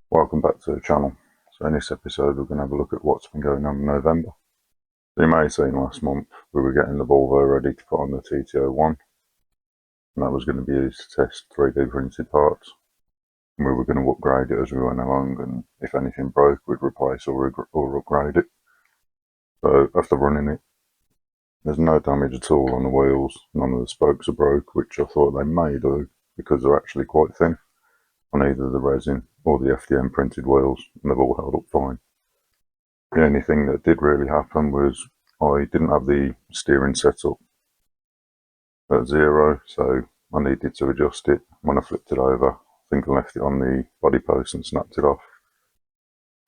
Welcome back to the channel. So in this episode we're going to have a look at what's been going on in November. So you may have seen last month we were getting the Volvo ready to put on the TT01, and that was going to be used to test 3D printed parts, and we were going to upgrade it as we went along, and if anything broke we'd replace or upgrade it. So after running it, there's no damage at all on the wheels, none of the spokes are broke, which I thought they may do because they're actually quite thin on either the resin or the FDM printed wheels, and they've all held up fine. The only thing that did really happen was I didn't have the steering set up at 0, so I needed to adjust it. When I flipped it over, I think I left it on the body post and snapped it off,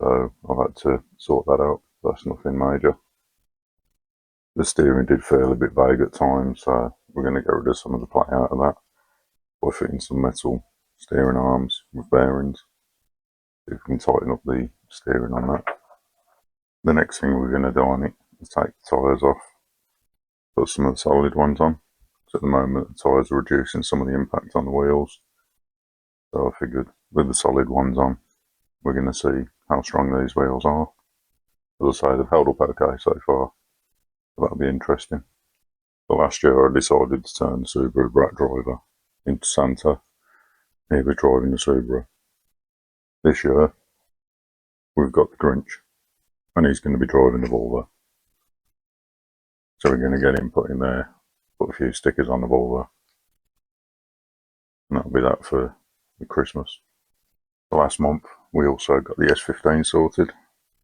so I've had to sort that out. That's nothing major. The steering did feel a bit vague at times, so we're going to get rid of some of the plate out of that by fitting some metal steering arms with bearings. See if we can tighten up the steering on that. The next thing we're going to do on it is take the tyres off, put some of the solid ones on. So at the moment the tyres are reducing some of the impact on the wheels, so I figured with the solid ones on we're going to see how strong these wheels are. As I say, they've held up okay so far, so that'll be interesting. So last year I decided to turn the Subaru Brat Driver into Santa. He was driving the Subaru. This year we've got the Grinch, and he's going to be driving the Volvo. So we're going to get him put in there, put a few stickers on the Volvo, and that'll be that for the Christmas. The last month we also got the S15 sorted,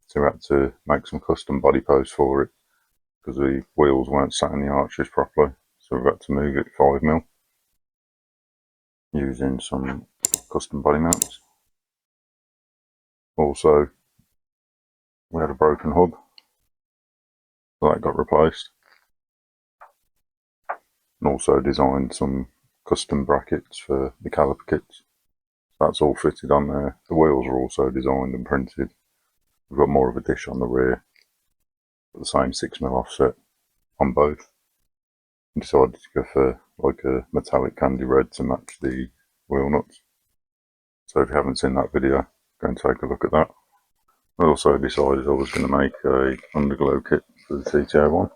so we had to make some custom body posts for it because the wheels weren't sat in the arches properly, so we've had to move it 5mm using some custom body mounts. Also, we had a broken hub, so that got replaced, and also designed some custom brackets for the caliper kits. That's all fitted on there. The wheels are also designed and printed. We've got more of a dish on the rear, with the same 6mm offset on both. I decided to go for like a metallic candy red to match the wheel nuts. So if you haven't seen that video, go and take a look at that. I also decided I was going to make a underglow kit for the TT01.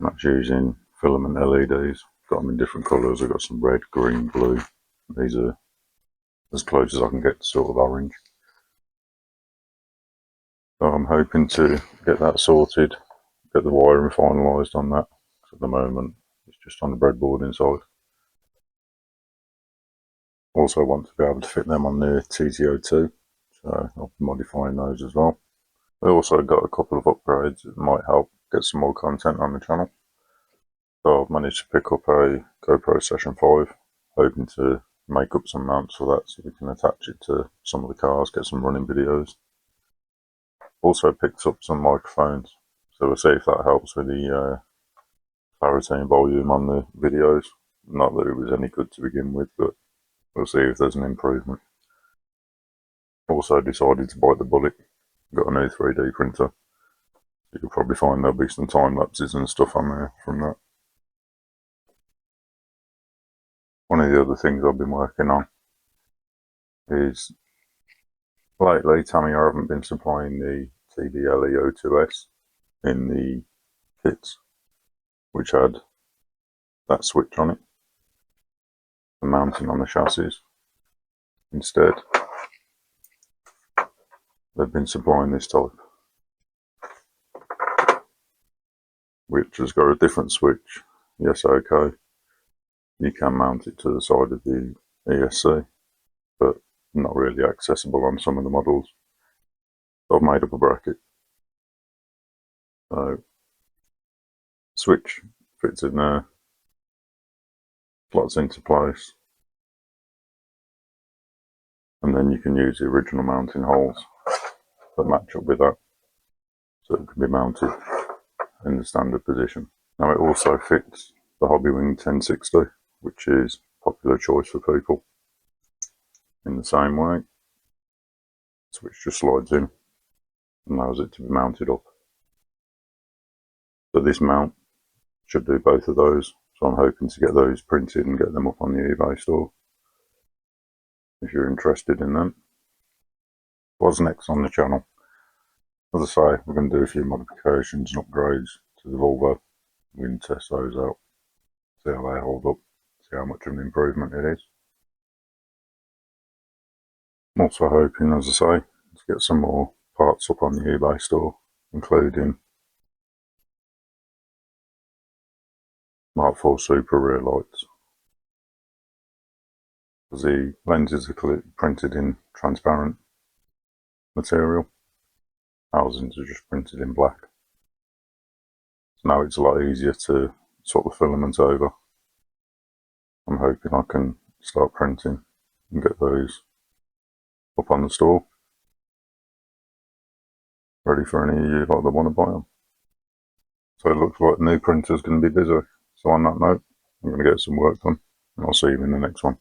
That's using filament LEDs. Got them in different colours. I've got some red, green, blue. These are as close as I can get to sort of orange. So I'm hoping to get that sorted, get the wiring finalised on that. So at the moment it's just on the breadboard inside. Also want to be able to fit them on the TT02, so I'll be modifying those as well. I also got a couple of upgrades that might help get some more content on the channel. So I've managed to pick up a GoPro Session 5, hoping to make up some mounts for that so we can attach it to some of the cars, get some running videos. Also picked up some microphones, so we'll see if that helps with the clarity and volume on the videos. Not that it was any good to begin with, but we'll see if there's an improvement. Also decided to bite the bullet. Got a new 3D printer. You'll probably find there'll be some time lapses and stuff on there from that. One of the other things I've been working on is lately Tamiya haven't been supplying the TDLE02S in the kits, which had that switch on it for mounting on the chassis. Instead, they've been supplying this type, which has got a different switch. Yes, okay, you can mount it to the side of the ESC, but not really accessible on some of the models. So I've made up a bracket. So switch fits in there, slots into place, and then you can use the original mounting holes that match up with that, so it can be mounted in the standard position. Now it also fits the Hobbywing 1060, which is a popular choice for people. In the same way, switch just slides in and allows it to be mounted up. So this mount should do both of those. So I'm hoping to get those printed and get them up on the eBay store, if you're interested in them. What's next on the channel? As I say, we're going to do a few modifications and upgrades to the Volvo. We're going to test those out, see how they hold up, see how much of an improvement it is. I'm also hoping, as I say, to get some more parts up on the eBay store, including Mark IV Super rear lights. Because the lenses are printed in transparent material, housings are just printed in black. So now it's a lot easier to swap the filament over. I'm hoping I can start printing and get those up on the store, ready for any of you that want to buy them. So it looks like the new printer's going to be busy. So on that note, I'm going to get some work done, and I'll see you in the next one.